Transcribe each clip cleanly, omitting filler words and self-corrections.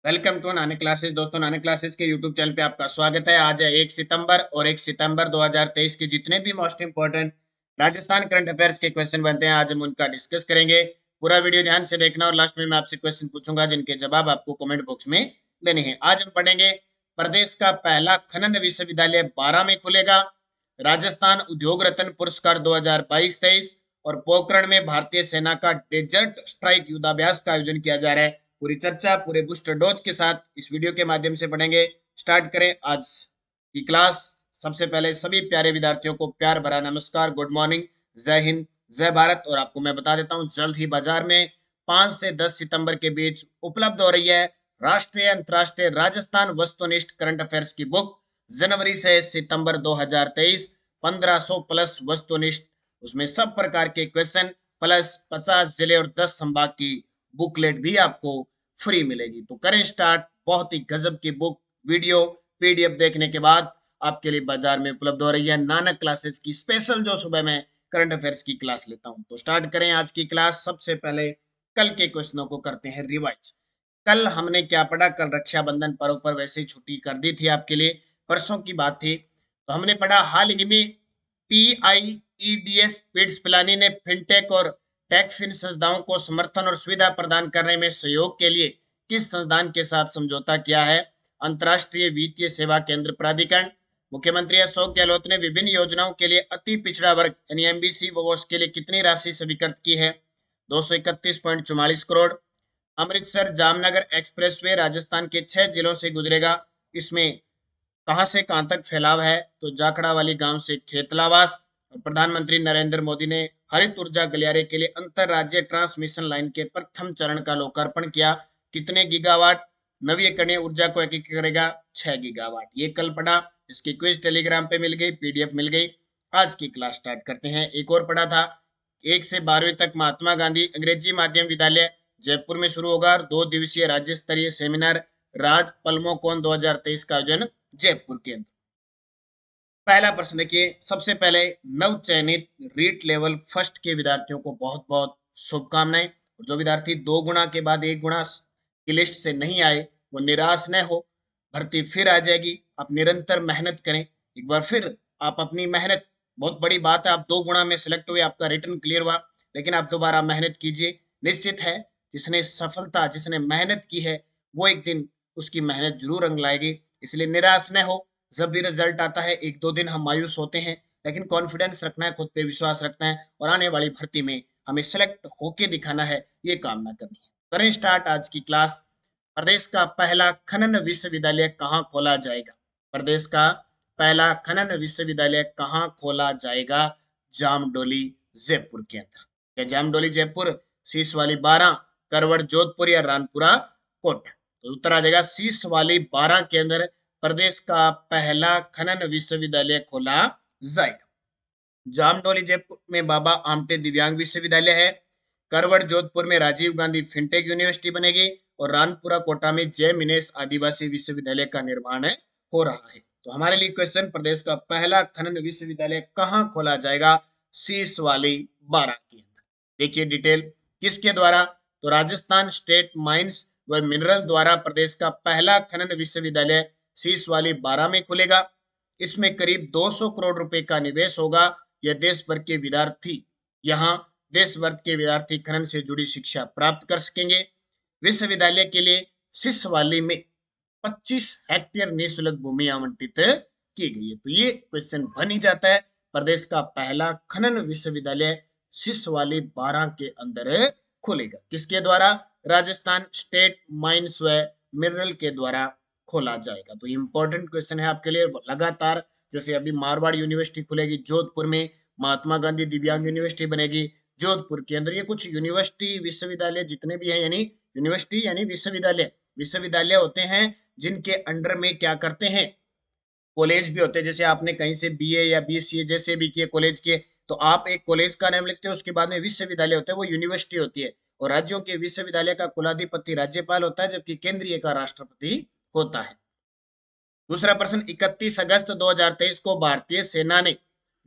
Welcome to Nanak classes. दोस्तों, Nanak classes के YouTube channel पे आपका स्वागत है। आज है 1 सितंबर और 1 सितंबर 2023 के जितने भी most important Rajasthan current affairs के क्वेश्चन बनते हैं, आज हम उनका डिस्कस करेंगे। पूरा वीडियो ध्यान से देखना और लास्ट में मैं आपसे क्वेश्चन पूछूंगा जिनके जवाब आपको कमेंट बॉक्स में देने हैं। आज हम पढ़ेंगे प्रदेश का पहला खनन विश्वविद्यालय 12 में खुलेगा, राजस्थान उद्योग रत्न पुरस्कार 2022-23 और पोखरण में भारतीय सेना का डेजर्ट स्ट्राइक युद्धाभ्यास का आयोजन किया जा रहा है। पूरी चर्चा पूरे बूस्टर डोज के साथ इस वीडियो के माध्यम से पढ़ेंगे। स्टार्ट करें आज की क्लास। सबसे पहले सभी प्यारे विद्यार्थियों को प्यार भरा नमस्कार, गुड मॉर्निंग, जय हिंद, जय भारत। और आपको मैं बता देता हूं, जल्द ही बाजार में 5 से 10 सितंबर के बीच उपलब्ध हो रही है राष्ट्रीय अंतर्राष्ट्रीय राजस्थान वस्तुनिष्ठ करंट अफेयर्स की बुक। जनवरी से सितंबर 2023 1500 प्लस वस्तुनिष्ठ, उसमें सब प्रकार के क्वेश्चन प्लस 50 जिले और 10 संभाग की बुकलेट भी आपको फ्री मिलेगी। तो करें स्टार्ट। बहुत ही गजब की बुक, वीडियो, पीडीएफ देखने के बाद आपके लिए बाजार में उपलब्ध हो रही है नानक क्लासेस की स्पेशल, जो सुबह में करंट अफेयर्स की क्लास लेता हूं। तो स्टार्ट करें आज की क्लास। सबसे पहले कल के क्वेश्चनों को करते हैं रिवाइज। कल हमने क्या पढ़ा? कल रक्षाबंधन पर्व पर वैसे ही छुट्टी कर दी थी आपके लिए, परसों की बात थी। तो हमने पढ़ा हाल ही में पीआईईडीएस पिट्स पिलानी ने फिनटेक और टेकफिन संस्थाओं को समर्थन और सुविधा प्रदान करने में सहयोग के लिए किस संस्थान के साथ समझौता किया है? अंतर्राष्ट्रीय वित्तीय सेवा केंद्र प्राधिकरण। मुख्यमंत्री अशोक गहलोत ने विभिन्न योजनाओं के लिए अति पिछड़ा वर्ग यानी एमबीसी वोस के लिए कितनी राशि स्वीकृत की है? 231.44 करोड़। अमृतसर जामनगर एक्सप्रेसवे राजस्थान के 6 जिलों से गुजरेगा। इसमें कहां से कहां तक फैलाव है? तो जाखड़ा वाली गांव से खेतलावास। और प्रधानमंत्री नरेंद्र मोदी ने हरित ऊर्जा गलियारे के लिए अंतरराज्यीय ट्रांसमिशन लाइन के प्रथम चरण का लोकार्पण किया। कितने गीगावाट? नवीकरणीय ऊर्जा को एकीकृत करेगा, 6 गीगावाट। ये कल पढ़ा, इसकी क्विज टेलीग्राम पे मिल गई, पीडीएफ मिल गई। आज की क्लास स्टार्ट करते हैं। एक और पढ़ा था, 1 से 12वीं तक महात्मा गांधी अंग्रेजी माध्यम विद्यालय जयपुर में शुरू होगा। 2 दिवसीय राज्य स्तरीय सेमिनार राज पल्मोकॉन 2023 का आयोजन जयपुर के अंदर। पहला प्रश्न देखिए। सबसे पहले नव चयनित रीट लेवल फर्स्ट के विद्यार्थियों को बहुत बहुत शुभकामनाएं। और जो विद्यार्थी 2 गुणा के बाद 1 गुणा की लिस्ट से नहीं आए वो निराश न हो, भर्ती फिर आ जाएगी। आप निरंतर मेहनत करें, एक बार फिर आप अपनी मेहनत, बहुत बड़ी बात है, आप 2 गुणा में सिलेक्ट हुए, आपका रिटर्न क्लियर हुआ, लेकिन आप दोबारा मेहनत कीजिए। निश्चित है जिसने सफलता, जिसने मेहनत की है वो एक दिन उसकी मेहनत जरूर रंग लाएगी। इसलिए निराश न हो। जब भी रिजल्ट आता है 1-2 दिन हम मायूस होते हैं, लेकिन कॉन्फिडेंस रखना है, खुद पे विश्वास रखना है और आने वाली भर्ती में हमें सेलेक्ट होके दिखाना है, ये कामना करनी है। करें स्टार्ट आज की क्लास। प्रदेश का पहला खनन विश्वविद्यालय कहाँ खोला जाएगा? प्रदेश का पहला खनन विश्वविद्यालय कहाँ खोला जाएगा? जामडोली जयपुर के अंदर। क्या जामडोली जयपुर, सीसवाली 12, करवड़ जोधपुर या रानपुरा कोटा? तो उत्तर आ जाएगा सीसवाली 12 के अंदर प्रदेश का पहला खनन विश्वविद्यालय खोला जाएगा। जामडोली जयपुर में बाबा आमटे दिव्यांग विश्वविद्यालय है। करवड़ जोधपुर में राजीव गांधी फिनटेक यूनिवर्सिटी बनेगी और रानपुरा कोटा में जय मिनेश आदिवासी विश्वविद्यालय का निर्माण हो रहा है। तो हमारे लिए क्वेश्चन, प्रदेश का पहला खनन विश्वविद्यालय कहाँ खोला जाएगा? सीसवाली 12 के अंदर। देखिए डिटेल किसके द्वारा? तो राजस्थान स्टेट माइंस व मिनरल द्वारा प्रदेश का पहला खनन विश्वविद्यालय सीसवाली 12 में खुलेगा। इसमें करीब 200 करोड़ रुपए का निवेश होगा। यह देश भर के विद्यार्थी, यहाँ देश भर के विद्यार्थी खनन से जुड़ी शिक्षा प्राप्त कर सकेंगे। विश्वविद्यालय के लिए सिसवाली में 25 हेक्टेयर निःशुल्क भूमि आवंटित की गई है। तो ये क्वेश्चन बन ही जाता है, प्रदेश का पहला खनन विश्वविद्यालय सिसवाली 12 के अंदर खुलेगा। किसके द्वारा? राजस्थान स्टेट माइंस व मिनरल के द्वारा खोला जाएगा। तो इंपॉर्टेंट क्वेश्चन है आपके लिए लगातार। जैसे अभी मारवाड़ यूनिवर्सिटी खुलेगी जोधपुर में, महात्मा गांधी दिव्यांग यूनिवर्सिटी बनेगी जोधपुर के अंदर। ये कुछ यूनिवर्सिटी विश्वविद्यालय जितने भी है, यानी यूनिवर्सिटी यानी विश्वविद्यालय, विश्वविद्यालय होते हैं जिनके अंडर में क्या करते हैं, कॉलेज भी होते हैं। जैसे आपने कहीं से बीए या बीसीए जैसे भी किए, कॉलेज किए, तो आप एक कॉलेज का नाम लिखते हो, उसके बाद में विश्वविद्यालय होता है, वो यूनिवर्सिटी होती है। और राज्यों के विश्वविद्यालय का कुलाधिपति राज्यपाल होता है, जबकि केंद्रीय का राष्ट्रपति होता है। दूसरा प्रश्न, 31 अगस्त 2023 को भारतीय सेना ने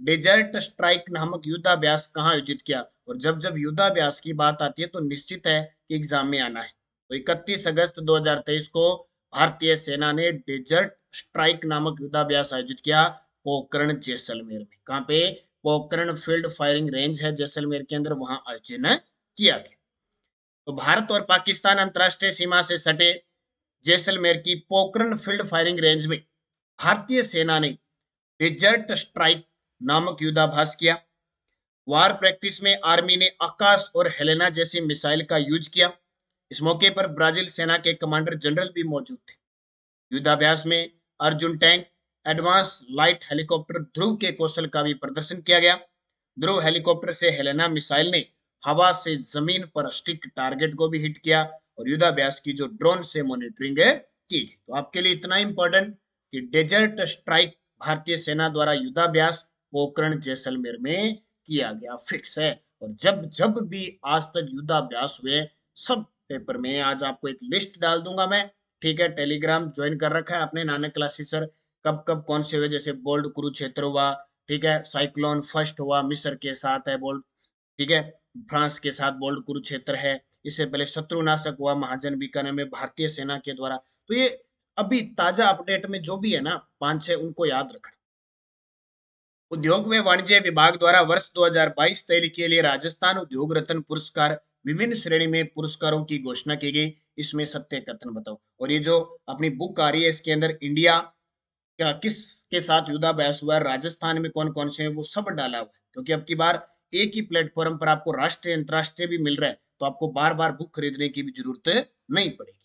डेजर्ट स्ट्राइक नामक युद्धाभ्यास कहाँ आयोजित किया? और जब जब युद्धाभ्यास की बात आती है तो निश्चित है कि एग्जाम में आना है। तो 31 अगस्त 2023 को भारतीय सेना ने डेजर्ट स्ट्राइक नामक युद्धाभ्यास आयोजित किया पोखरण जैसलमेर में। कहाँ पे? पोखरण फील्ड फायरिंग रेंज है जैसलमेर के अंदर, वहां आयोजन किया गया। तो भारत और पाकिस्तान अंतरराष्ट्रीय सीमा से सटे जैसलमेर की पोखरण फील्ड फायरिंग रेंज में भारतीय सेना ने डेजर्ट स्ट्राइक नामक युद्धाभ्यास किया। वार प्रैक्टिस में आर्मी ने आकाश और हेलेना जैसी मिसाइल का यूज किया। इस मौके पर ब्राजील सेना के कमांडर जनरल भी मौजूद थे। युद्धाभ्यास में Arjun tank, advance light helicopter Dhruv के कौशल का भी प्रदर्शन किया गया। ध्रुव हेलीकॉप्टर से हेलेना मिसाइल ने हवा से जमीन पर स्टिक टारगेट को भी हिट किया और युद्धाभ्यास की जो ड्रोन से मॉनिटरिंग की गई। तो आपके लिए इतना इंपॉर्टेंट कि डेजर्ट स्ट्राइक भारतीय सेना द्वारा युद्धाभ्यास पोखरण जैसलमेर में किया गया, फिक्स है। और जब जब भी आज तक युद्धाभ्यास हुए सब पेपर में, आज आपको एक लिस्ट डाल दूंगा मैं, ठीक है। टेलीग्राम ज्वाइन कर रखा है आपने नानक क्लासेस सर, कब कब कौन से हुए, जैसे बोल्ड कुरुक्षेत्र हुआ, ठीक है, साइक्लोन फर्स्ट हुआ मिस्र के साथ है बोल्ड, ठीक है, फ्रांस के साथ बोल्ड कुरुक्षेत्र है। इससे पहले शत्रुनाशक हुआ महाजन बीकानेर में भारतीय सेना के द्वारा। तो ये अभी ताजा अपडेट में जो भी है ना 5-6 उनको याद रखना। उद्योग व वाणिज्य विभाग द्वारा वर्ष 2022-23 के लिए राजस्थान उद्योग रत्न पुरस्कार विभिन्न श्रेणी में पुरस्कारों की घोषणा की गई। इसमें सत्य कथन बताओ। और ये जो अपनी बुक आ रही है इसके अंदर इंडिया क्या किस के साथ युद्धाभ्यास हुआ, राजस्थान में कौन कौन से हैं, वो सब डाला हुआ है। क्योंकि अब की बार एक ही प्लेटफॉर्म पर आपको राष्ट्रीय अंतरराष्ट्रीय भी मिल रहा है, तो आपको बार बार बुक खरीदने की भी जरूरत नहीं पड़ेगी।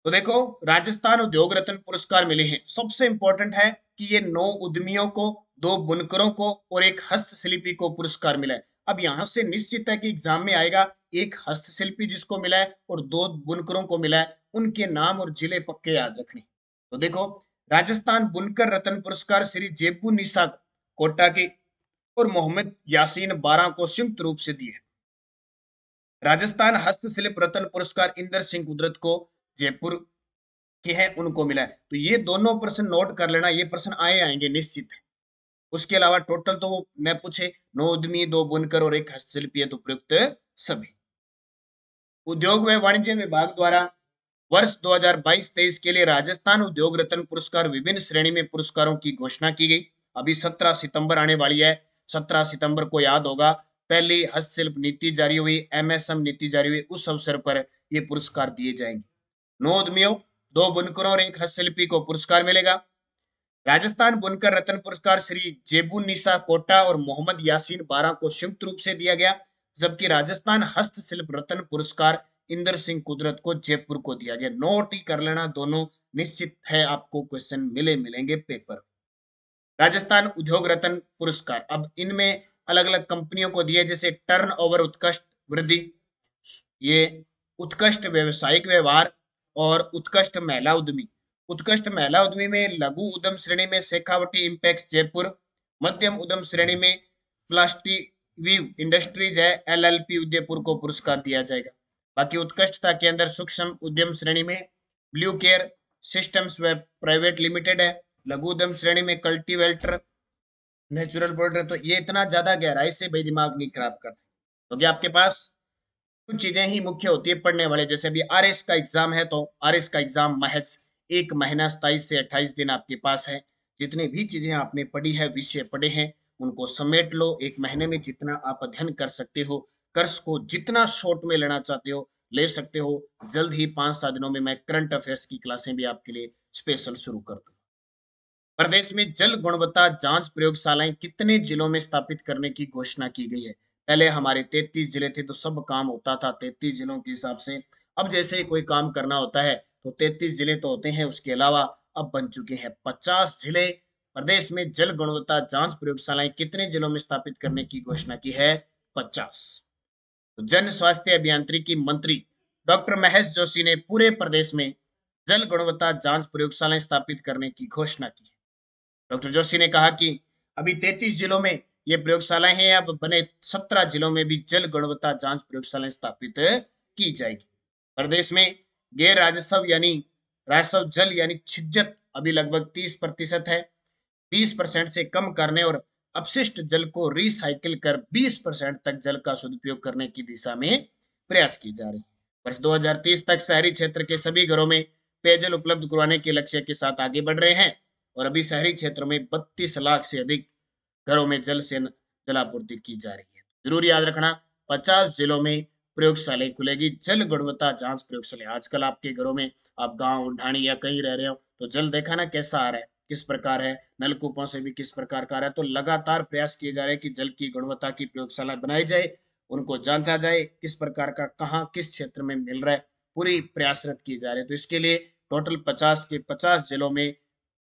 तो देखो, राजस्थान उद्योग रत्न पुरस्कार मिले हैं। सबसे इंपॉर्टेंट है कि ये 9 उद्यमियों को, 2 बुनकरों को और एक हस्तशिल्पी को पुरस्कार मिला है। अब यहां से निश्चित है कि एग्जाम में आएगा, एक हस्तशिल्पी जिसको मिला है और 2 बुनकरों को मिला है, उनके नाम और जिले पक्के याद रखने। तो देखो, राजस्थान बुनकर रत्न पुरस्कार श्री जेबू निशा कोटा के और मोहम्मद यासीन 12 को संयुक्त रूप से दिए। राजस्थान हस्तशिल्प रत्न पुरस्कार इंदर सिंह कुदरत को जयपुर के हैं, उनको मिला है। तो ये दोनों प्रश्न नोट कर लेना, ये प्रश्न आएंगे निश्चित है। उसके अलावा टोटल तो वो न पूछे, 9 उद्यमी, 2 बुनकर और एक हस्तशिल्पी है, तो प्रयुक्त सभी। उद्योग व वाणिज्य विभाग द्वारा वर्ष 2022-23 के लिए राजस्थान उद्योग रत्न पुरस्कार विभिन्न श्रेणी में पुरस्कारों की घोषणा की गई। अभी 17 सितंबर आने वाली है। 17 सितंबर को याद होगा पहली हस्तशिल्प नीति जारी हुई, एमएसएम नीति जारी हुई, उस अवसर पर ये पुरस्कार दिए जाएंगे। 9 उद्यमियों, 2 बुनकरों और एक हस्तशिल्पी को पुरस्कार मिलेगा। राजस्थान बुनकर रत्न पुरस्कार श्री जेबू निशा कोटा और मोहम्मद यासीन 12 को संयुक्त रूप से दिया गया, जबकि राजस्थान हस्तशिल्प रत्न पुरस्कार इंदर सिंह कुदरत को जयपुर को दिया गया। नोट ही कर लेना, दोनों निश्चित है आपको क्वेश्चन मिलेंगे पेपर। राजस्थान उद्योग रत्न पुरस्कार अब इनमें अलग अलग कंपनियों को दिए, जैसे टर्नओवर उत्कृष्ट वृद्धि, ये उत्कृष्ट व्यवसायिक व्यवहार और उत्कृष्ट महिला उद्यमी। उत्कृष्ट महिला उद्यमी में लघु उद्यम श्रेणी में शेखावटी इंपेक्स जयपुर, मध्यम उद्यम श्रेणी में प्लास्टिक इंडस्ट्रीज है एलएलपी उदयपुर को पुरस्कार दिया जाएगा। बाकी उत्कृष्टता के अंदर सूक्ष्म उद्यम श्रेणी में ब्लू केयर सिस्टम्स व प्राइवेट लिमिटेड है, लघु उद्यम श्रेणी में कल्टीवेटर नेचुरल प्रोडक्ट। तो ये इतना ज्यादा गहराई से भाई दिमाग नहीं खराब करना, क्योंकि आपके पास कुछ चीजें ही मुख्य होती है पढ़ने वाले। जैसे अभी आरएस का एग्जाम है, तो आरएस का एग्जाम महज 1 महीना 27 से 28 दिन आपके पास है। जितनी भी चीजें आपने पढ़ी है, विषय पढ़े हैं, उनको समेट लो। 1 महीने में जितना आप अध्ययन कर सकते हो, कर्स को जितना शॉर्ट में लेना चाहते हो ले सकते हो। जल्द ही 5-7 दिनों में मैं करंट अफेयर्स की क्लासें भी आपके लिए स्पेशल शुरू कर दूंगा। प्रदेश में जल गुणवत्ता जांच प्रयोगशालाएं कितने जिलों में स्थापित करने की घोषणा की गई है? पहले हमारे 33 जिले थे, तो सब काम होता था 33 जिलों के हिसाब से। अब जैसे कोई काम करना होता है तो 33 जिले तो होते हैं, उसके अलावा अब बन चुके हैं 50 जिले। प्रदेश में जल गुणवत्ता जांच प्रयोगशालाएं कितने जिलों में स्थापित करने की घोषणा की है? 50। तो जन स्वास्थ्य अभियांत्रिकी मंत्री डॉक्टर महेश जोशी ने पूरे प्रदेश में जल गुणवत्ता जांच प्रयोगशालाएं स्थापित करने की घोषणा की है। डॉक्टर जोशी ने कहा कि अभी 33 जिलों में ये प्रयोगशालाएं हैं, अब बने 17 जिलों में भी जल गुणवत्ता जांच प्रयोगशालाएं स्थापित की जाएगी। प्रदेश में गैर राजस्व यानी राजस्व जल यानी छिज्जत अभी लगभग 30% है। 20% से कम करने और अपशिष्ट जल को रिसाइकिल कर 20% तक जल का सदुपयोग करने की दिशा में प्रयास की जा रही है। वर्ष 2030 तक शहरी क्षेत्र के सभी घरों में पेयजल उपलब्ध करवाने के लक्ष्य के साथ आगे बढ़ रहे हैं और अभी शहरी क्षेत्रों में 32 लाख से अधिक घरों में जलापूर्ति की जा रही है। जरूर याद रखना, 50 जिलों में प्रयोगशालाएं खुलेगी, जल गुणवत्ता जांच प्रयोगशाला। आजकल आपके घरों में, आप गांव ढाणी या कहीं रह रहे हो तो जल देखा ना कैसा आ रहा है, किस प्रकार है, नलकूपों से भी किस प्रकार का आ रहा है। तो लगातार प्रयास किए जा रहे हैं कि जल की गुणवत्ता की प्रयोगशाला बनाई जाए, उनको जांचा जाए किस प्रकार का कहाँ किस क्षेत्र में मिल रहा है, पूरी प्रयासरत की जा रही है। तो इसके लिए टोटल 50 के 50 जिलों में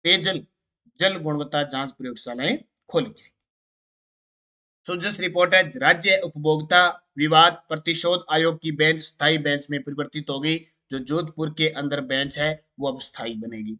पेयजल जल गुणवत्ता जांच प्रयोगशालाएं खोली जाएगी। सो जस्ट रिपोर्ट है, राज्य उपभोक्ता विवाद प्रतिशोध आयोग की बेंच स्थायी बेंच में परिवर्तित होगी। जो जोधपुर के अंदर बेंच है वो अब स्थायी बनेगी।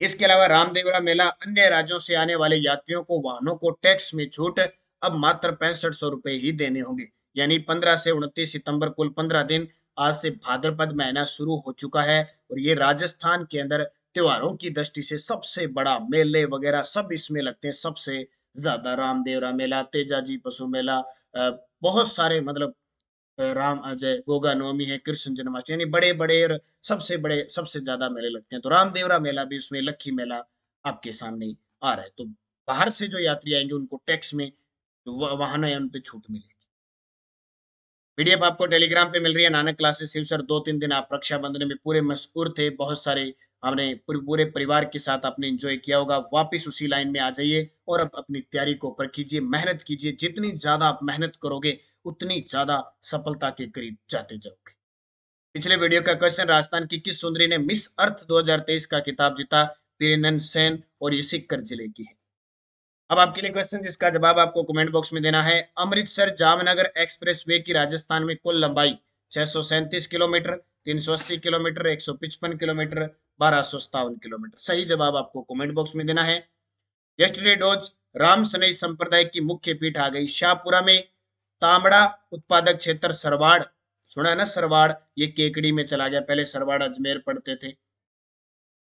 इसके अलावा रामदेवरा मेला, अन्य राज्यों से आने वाले यात्रियों को वाहनों को टैक्स में छूट, अब मात्र 6500 रुपए ही देने होंगे। यानी 15 से 29 सितंबर कुल 15 दिन, आज से भाद्रपद महीना शुरू हो चुका है और ये राजस्थान के अंदर त्योहारों की दृष्टि से सबसे बड़ा, मेले वगैरह सब इसमें लगते हैं सबसे ज्यादा। रामदेवरा मेला, तेजाजी पशु मेला, बहुत सारे मतलब राम अजय गोगा नवमी है, कृष्ण जन्माष्टमी, यानी बड़े बड़े और सबसे ज्यादा मेले लगते हैं। तो रामदेवरा मेला भी उसमें, लक्खी मेला आपके सामने आ रहा है। तो बाहर से जो यात्री आएंगे उनको टैक्स में वाहन है उन पे छूट मिलेगी। पीडीएफ आपको टेलीग्राम पे मिल रही है। नानक क्लासेस शिव सर, 2-3 दिन आप रक्षाबंधन में पूरे मशहूर थे, बहुत सारे हमने पूरे परिवार के साथ आपने एंजॉय किया होगा। वापिस उसी लाइन में आ जाइए और अब अपनी तैयारी को ऊपर कीजिए, मेहनत कीजिए। जितनी ज्यादा आप मेहनत करोगे उतनी ज्यादा सफलता के करीब जाते जाओगे। पिछले वीडियो का क्वेश्चन, राजस्थान की किस सुंदरी ने मिस अर्थ 2023 का खिताब जीता? पीरनन सेन, और ये सीकर जिले की है। अब आपके लिए क्वेश्चन जिसका जवाब आपको कमेंट बॉक्स में देना है। अमृतसर जामनगर एक्सप्रेसवे की राजस्थान में कुल लंबाई 637 किलोमीटर, 380 किलोमीटर, 155 किलोमीटर, 1257 किलोमीटर। सही जवाब आपको कमेंट बॉक्स में देना है। यस्टरडे डोज, राम सनई संप्रदाय की मुख्य पीठ आ गई शाहपुरा में। तांबड़ा उत्पादक क्षेत्र सरवाड़, सुना है ना सरवाड़, ये केकड़ी में चला गया, पहले सरवाड़ अजमेर पढ़ते थे।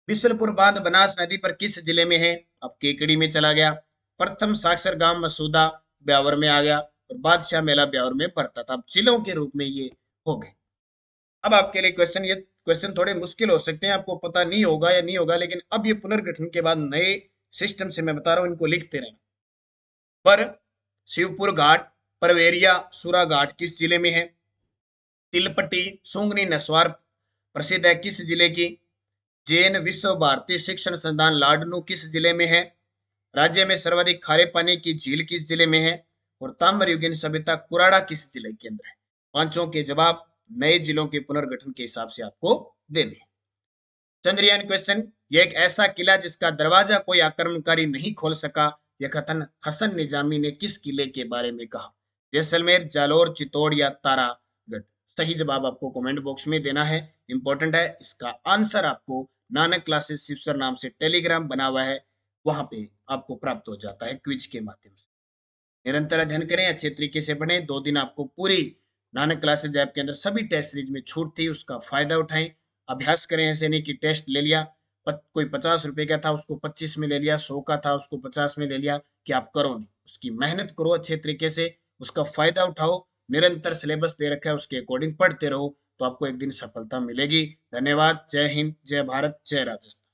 बिशलपुर बांध बनास नदी पर किस जिले में है? अब केकड़ी में चला गया। प्रथम साक्षर गांव मसूदा ब्यावर में आ गया और बादशाह मेला ब्यावर में पड़ता था। अब जिलों के रूप में ये हो गए। अब आपके लिए क्वेश्चन, ये क्वेश्चन थोड़े मुश्किल हो सकते हैं, आपको पता नहीं होगा या नहीं होगा, लेकिन अब ये पुनर्गठन के बाद नए सिस्टम से मैं बता रहा हूं, इनको लिखते रहें। पर शिवपुर घाट, परवेरिया, सुरा घाट किस जिले में है? तिलपट्टी, सुंगनी नस्वार प्रसिद्ध है, किस जिले की? जैन विश्व भारती शिक्षण संस्थान लाडनू किस जिले में है? राज्य में सर्वाधिक खारे पानी की झील किस जिले में है? और ताम्रयुगीन सभ्यता कुराड़ा किस जिले के अंदर है? पांचों के जवाब नए जिलों के पुनर्गठन के हिसाब से आपको देने हैं। चंद्रयान क्वेश्चन, यह एक ऐसा किला जिसका दरवाजा कोई आक्रमणकारी नहीं खोल सका, यह कथन हसन निजामी ने किस किले के बारे में कहा? जैसलमेर, जालोर, चित्तौड़ या तारागढ़? सही जवाब आपको कमेंट बॉक्स में देना है, इंपॉर्टेंट है। इसका आंसर आपको नानक क्लासेस शिव सर नाम से टेलीग्राम बना हुआ है, वहां पे आपको प्राप्त हो जाता है क्विज के माध्यम से। निरंतर अध्ययन करें, अच्छे तरीके से पढ़ें। 2 दिन आपको पूरी नानक क्लासेज ऐप के अंदर सभी टेस्ट सीरीज में छूट थी, उसका फायदा उठाएं, अभ्यास करें। ऐसे नहीं कि टेस्ट ले लिया, कोई 50 रुपए का था उसको 25 में ले लिया, 100 का था उसको 50 में ले लिया, कि आप करो नहीं। उसकी मेहनत करो अच्छे तरीके से, उसका फायदा उठाओ। निरंतर सिलेबस दे रखा है, उसके अकॉर्डिंग पढ़ते रहो, तो आपको एक दिन सफलता मिलेगी। धन्यवाद। जय हिंद, जय भारत, जय राजस्थान।